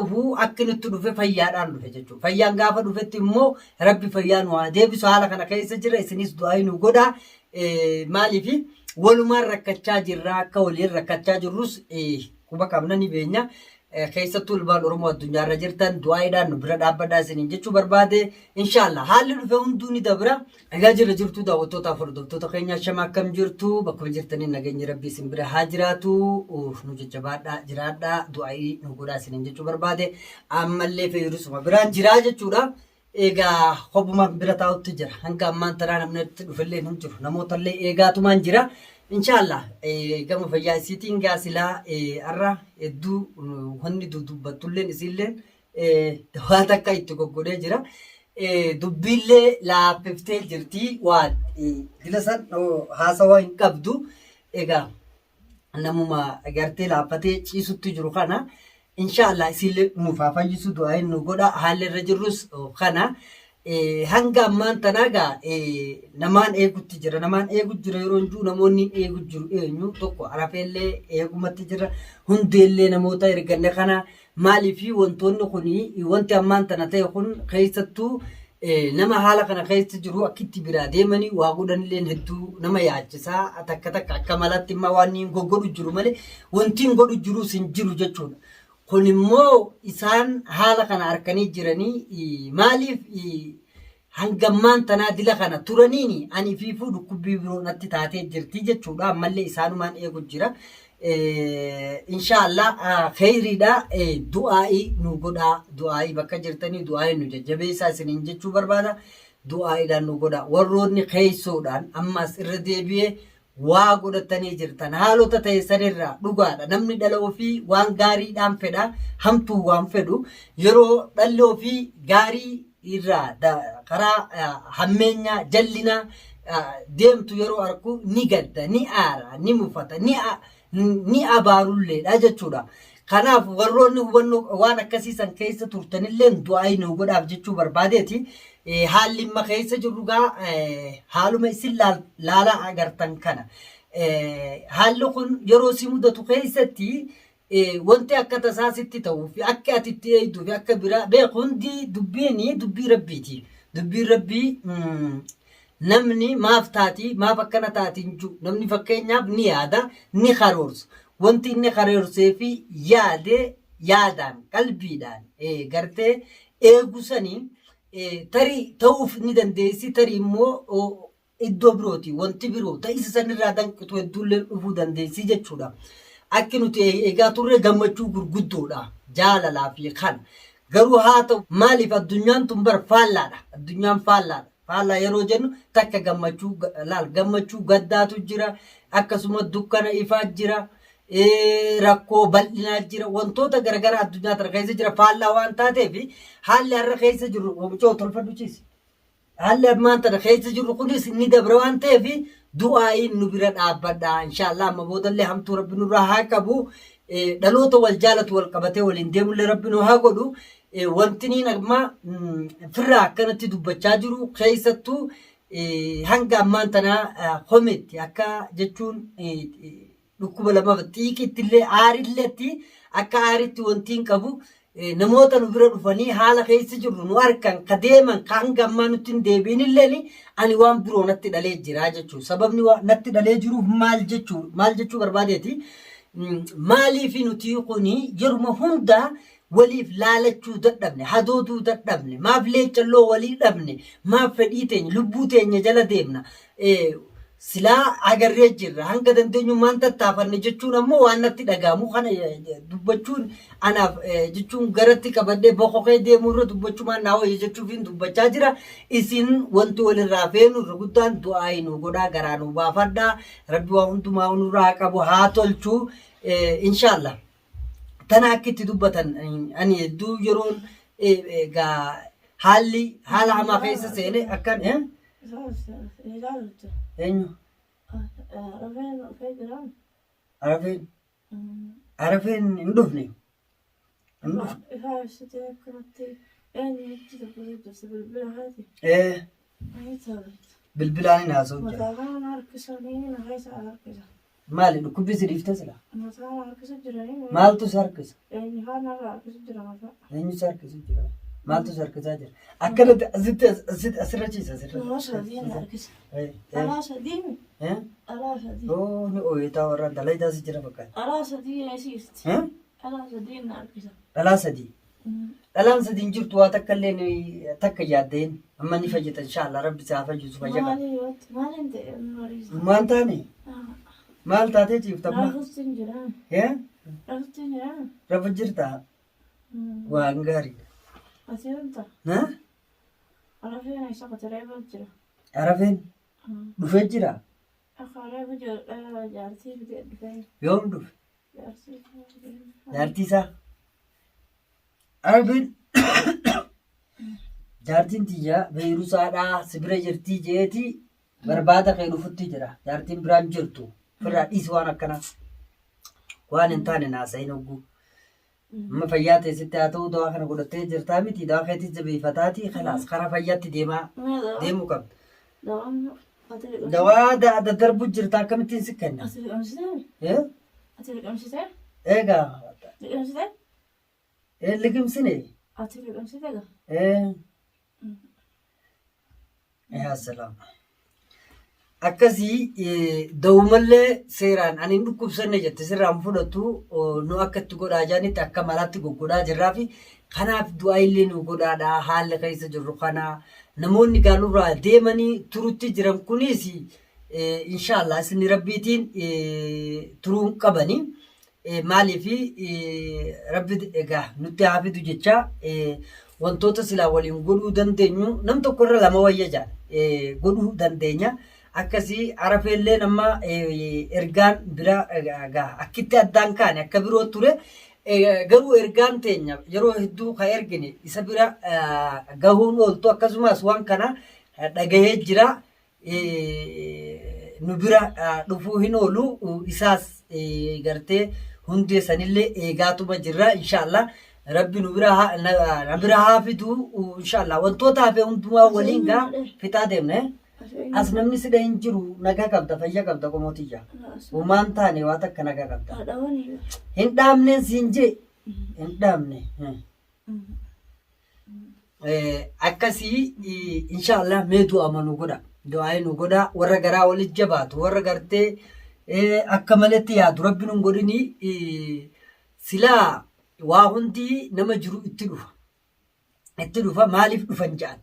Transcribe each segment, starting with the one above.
dhufu akkinittu dhufe fayyaadhaan dhufe jechuudha. Fayyaan gaafa dhufetti immoo rabbi fayyaan waa deebisu haala kana keessa jira isinis du'aa nu godhaa. Maaliif walumaan rakkachaa jirra akka waliin rakkachaa jirrus quba qabna ni beenya. Keessattuu ilmaan Oromoo addunyaarra jirtan du'aadhaan nu bira dhaabbadaa isiniin jechuu barbaade. Inshallah haalli dhufe hunduu ni dabra. Egaa jirtu daawwattootaaf hordoftoota keenya shama akkam jirtu bakka jirtaniin nageenyi rabbii isin bira haa jiraatu. Nu jajjabaadhaa jiraadhaa du'aa nu godhaa isiniin jechuu barbaade. Ammallee fayyadusuma biraan jiraa jechuudha. Egaa hobuma bira taa'utti jira. Hanga ammaan tanaa namni itti dhufellee hin jiru. Namootallee eegaatumaan jira. Inshallah gama fayyaa isiitiin gaasilaa arra hedduu wanni dubbatulleen isiilleen waan takka itti goggodhee jira. Dubbiillee laaffiftee jirti waan dila san haasawaa hin qabdu. Egaa namuma gartee laaffatee ciisutti jiru kana inshallah isiillee nuuf haa fayyisu du'aa nu godha. Haalli irra jirrus kana. Hanga ammaan tanaagaa namaan eegutti jira. Namaan eegutti jira yeroo hundu namoonni eegutti jiru eenyu tokko arafeellee eegumatti jira. Hundeellee namoota erganne kana maaliifi wantoonni kuni wanti ammaan tana ta'e kun keessattuu nama haala kana keessa jiru akkitti biraa deemanii waa godhanillee hedduu nama yaachisaa takka akka malatti immoo waan hin godhu jiru malee wanti hin godhu jiru sin jiru jechuudha. Kun immoo isaan haala kana harkanii jiranii maaliif hangammaan tanaa dila kana turaniini ani fiifuu dhukkubbii biroo natti taatee jirti jechuudha. Ammallee isaanumaan eegu jira. Inshallah khayriidha. Du'aa'i nu godhaa. Du'aa'i bakka jirtanii du'aa'i nu jajjabeessaa isiniin jechuu barbaada. Du'aa'iidhaan nu godhaa. Warroonni keessoodhaan ammas irra deebi'ee waa godhatanii jirtan haalota ta'e sanirraa dhugaadha. Namni dhala ofii waan gaariidhaan fedha hamtuu waan fedhu yeroo dhalli ofii gaarii irraa karaa hammeenya jallina deemtu yeroo arku ni gadda ni aara ni mufata ni abaarulleedha jechuudha. Kanaaf warroonni hubannoo waan akkasiisan keessa turtanillee du'aa nu godhaaf jechuu barbaadeeti. Haalli amma keessa jirru gaa haaluma isin laalaa agartan kana. Haalli kun yeroo si mudatu keessatti wanti akka tasaasitti ta'uu fi akka ati itti eegduu fi akka biraa beeku hundi dubbii rabbiiti. Dubbiin rabbii namni maaf taati maaf akkana taatiin jiru namni fakkeenyaaf ni yaada ni karoorsa. Wanti inni karoorsee fi yaadaan qalbiidhaan gartee eegusanii tarii ta'uuf ni dandeessi tarii immoo iddoo birooti wanti biroo ta'isa sanirraa danqitu hedduullee dhufuu dandeessi jechuudha. Akki nuti eegaa turre gammachuu gurguddoodha jaalalaa fi kan garuu haa ta'u maaliif addunyaan tun bar faallaadha. Addunyaan faallaadha. Faallaa yeroo jennu takka gammachuu gaddaatu jira akkasuma dukkana ifaa jira. Rakkoo bal'inaa jira wantoota garagaraa addunyaa tana keessa jira faallaa waan taateef haalli har'a keessa jiru oomishoo tolfadhu ciisi. Haalli ammaan tana keessa jiru kunis ni dabra waan ta'eef du'aa'iin nu bira dhaabbadha. Inshallah amma boodallee hamtuu rabbi nurraa haa qabu. Dhaloota wal jaalatu wal qabatee waliin deemullee rabbi nu haa godhu. Wanti niin amma firraa akkanatti dubbachaa jiru keessattuu hanga ammaan tanaa hometti akka jechuun dhukkuba lama xiiqittillee aarilletti akka aaritti wantiin qabu namoota nu bira dhufanii haala keessa jirru nu arkan ka deeman ka hanga ammaa nutti hin deebiinillee ani waan biroo natti dhalee jira jechuudha. Sababni natti dhalee jiruuf maal jechuu barbaadeeti maaliif nuti kuni yeruma hundaa waliif laalachuu dadhabne hadooduu dadhabne maaf leechalloo walii dhabne maaf fedhii teenya lubbuu teenya jala deemna. Silaa agarree jirra hanga dandeenyummaan tattaafanne jechuun ammoo waan natti dhagaamu kana dubbachuun anaaf jechuun garatti qabadhee boqoqee deemurra dubbachumaan naa wayya jechuufiin dubbachaa jira. Isin wanti walirraa feenu irra guddaan du'aa nu godhaa garaa nu baafadhaa rabbi waa hundumaa nurraa qabu haa tolchu inshallah. Tana akkitti dubbatan ani hedduu yeroon haala hamaa keessa seene akkan eenyu arafeen hin dhufne bilbilaan hin haasa'u Maali dhukkubbi siriifte sila? Mataa harkisa jiranii. Maaltu si harkisa? Eenyufaan irraa harkisa jira mataa. Eenyu si harkisa jira? Maaltu si harkisaa jira? Akkanatti asitti asirra ciisa asirra. Alaa sadiin harkisa. Alaa sadiin. Alaa sadii. Oo ni ooyitaa warraan dalayitaa si jira fakkaata. Alaa sadii eesisti. Alaa sadiin harkisa. Dhalaa sadii. Dhalaan sadiin jirtu waa takka illee takka yaaddeen amma ni fayyada inshaallah rabbi isaa fayyisu fayyada. Maaliin ta'e mariisa. Maal taane? Maal taatee ciifta amma? Rafustiin jiraan. Rafustiin jiraan. Rafa jirtaa? Waan gaarii. Ati wanta. Arafeen isa qotiree jira. Arafeen? Dhufee jira? Akkaaree bujoo jaartii fidee dhufee. Yoom dhufe? Jaartii. Jaartii isaa? Arafeen jaartiin tiyyaa beerusaadhaa sibira jirtii jeetii barbaada kee dhufutti jira. Jaartiin biraan jirtu firraa dhiisi waan akkanaa. Waan hin taane naasayin hogguu. Amma fayyaa teessitti haa ta'u dawaa kana godhattee jirtaa miti dawaa keetti jabeeffataati kalaas karaa fayyaatti deemuu qabda. Dawaa daddarbu jirta akkamittiin si kenna? Ati liqamsitee? Ati liqamsitee? Eegaa. Liqamsitee? Liqimsine? Ati liqamsitee gaa? Yaa salaam. Akkasii dawumallee seeraan ani dhukkubsanne jette sirraan fudhatu nu akka itti godhaa jaanitti akka malaatti goggodhaa jirraa fi kanaaf du'aa illee nu godhaadhaa haala keessa jirru kanaa namoonni gaanurraa deemanii turutti jiran kunis inshaallah isin rabbiitiin turuun qabanii maaliif rabbi egaa nutti haafidu jecha wantoota silaa waliin godhuu dandeenyu nam tokkorra lama wayya jaan godhuu dandeenya. Akkasii arafeellee nama ergaan bira akkitti addaan kaane akka biroo ture garuu ergaan teenya yeroo hedduu ka ergine isa bira gahuun ooltu akkasumas waan kana dhagahee jira nu bira dhufuu hin oolu isaas gartee hundee sanillee eegaatuma jirra inshaallah rabbi nu bira haafidu inshaallah wantoota hafe hundumaa waliin gaa fixaa deemne. As namni sidha hin jiru nagaa qabda fayyaa qabda qomootiyya. Uumaan taane waa takka nagaa qabda. Hin dhaabneen siin jee hin dhaabne. Akkasii inshaallah mee du'ama nu godha. Du'aa nu godha warra garaa walitti jabaatu warra gartee akka malatti yaadu rabbi nun godhini silaa waa hundi nama jiru itti dhufa. Itti dhufa maaliif dhufan jedhan.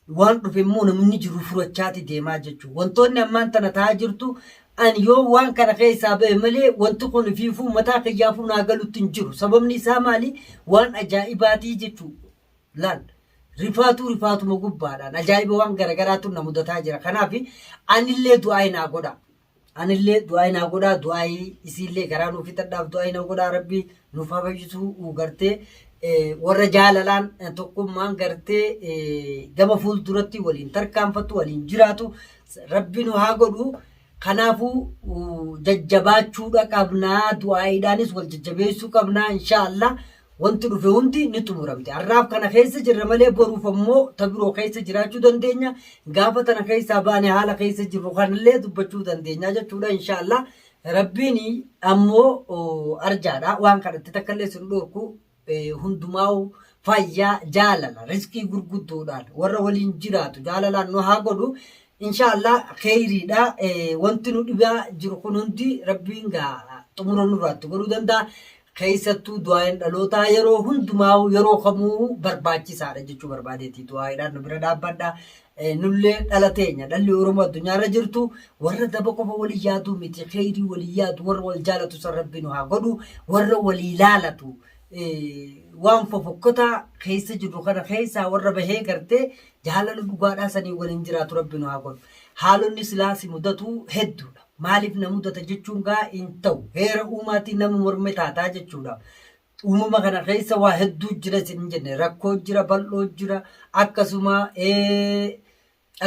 Waan dhufe immoo namni jiru furachaati deemaa jechuudha. Wantoonni ammaan tana ta'aa jirtu ani yoo waan kana keessaa ba'e malee wanti kun fiifuu mataa kiyyaafuu naa galutti hin jiru. Sababni isaa maali? Waan ajaa'ibaatii jechuudha. Laal rifaatuma gubbaadhaan ajaa'iba waan garagaraatu na mudataa jira. Kanaaf anillee du'aa naa godha. Anillee du'aa naa godha. Du'aa isiillee garaa nuuf fixadhaaf du'aa naa godha. Rabbi nuuf habayyisuu gartee. Warra jaalalaan tokkummaan gartee gama fuulduratti waliin tarkaanfatu waliin jiraatu rabbi nu haa godhu. Kanaafuu jajjabaachuudha qabnaa du'aaidhaanis wal jajjabeessuu qabnaa inshaallah wanti dhufe hundi ni xumuramte. Har'aaf kana keessa jirra malee boruuf ammoo tabiroo keessa jiraachuu dandeenya. Gaafa tana keessaa baane haala keessa jirru kanallee dubbachuu dandeenya jechuudha inshaallah. Rabbiin ammoo arjaadha waan kadhatte takkallee sin dhorku. Hundumaa'u fayyaa jaalala riskii gurguddoodhaan warra waliin jiraatu jaalalaan nu haa godhu inshaallah kheyriidha wanti nu dhibaa jiru kun hundi rabbiin gaa xumura nurraatti godhuu danda'a keessattuu du'aayin dhalootaa yeroo hundumaa'u yeroo kamuu barbaachisaadha jechuu barbaadeeti du'aayiidhaan nu bira dhaabbadha nullee dhala teenya dhalli oromoo addunyaarra jirtu warra daba qofa walii yaaduu miti kheyrii walii yaadu warra wal jaalatu san rabbi nu haa godhu warra walii laalatu waan fofokkotaa keessa jirru kana keessaa warra bahee gartee jaalala dhugaadhaa sanii waliin jiraatu rabbi nu haa godhu. Haalonni silaasi mudatu hedduudha. Maaliif na mudata jechuun gaa hin ta'u. Heera uumaatiin nama morme taataa jechuudha. Uumama kana keessa waa hedduu jira isin jenne rakkoo jira bal'oo jira akkasuma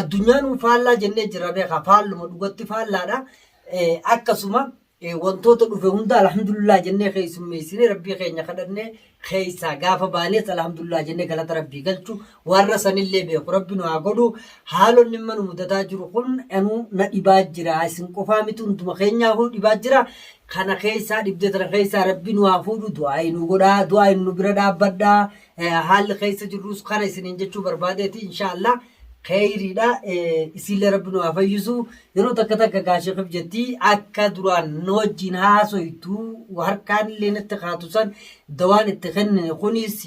addunyaan faallaa jennee jira beekaa faalluma dhugatti faallaadha. Akkasuma wantoota dhufe hunda alhamdulillah jennee keessummeessine rabbii keenya kadhannee keessaa gaafa baanees alhamdulillah jennee galata rabbii galchu warra sanillee beeku rabbi nu haa godhu. Haalonni mana mudataa jiru kun anu na dhibaa jira isin qofaa miti hunduma keenyaa hoo dhibaa jira. Kana keessaa dhibdee tana keessaa rabbi nu haa fuudhu du'aa nu godhaa du'aa nu bira dhaabbadhaa. Haalli keessa jirrus kana isiniin jechuu barbaadeeti inshaallah. Khayriidha isiillee rabbi nu haa fayyisu. Yeroo takka takka gaashee jetti akka duraan nu wajjin haasoytu harkaan illee natti kaatu san dawaan itti kennine kunis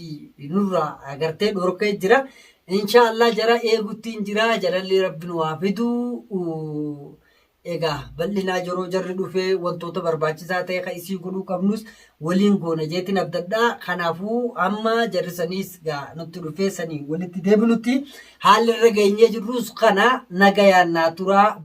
nurra agartee dhorkee jira. Inshaallah jara eeguttiin jira jalallee rabbi nu haa fidu. Egaa bal'inaa yeroo jarri dhufee wantoota barbaachisaa ta'e kan isii godhuu qabnus waliin goona jeetiin abdadhaa. Kanaafuu amma jarri saniis nutti dhufee sanii walitti deebinutti haalli irra geenyee jirrus kana nagayaan naa turaa.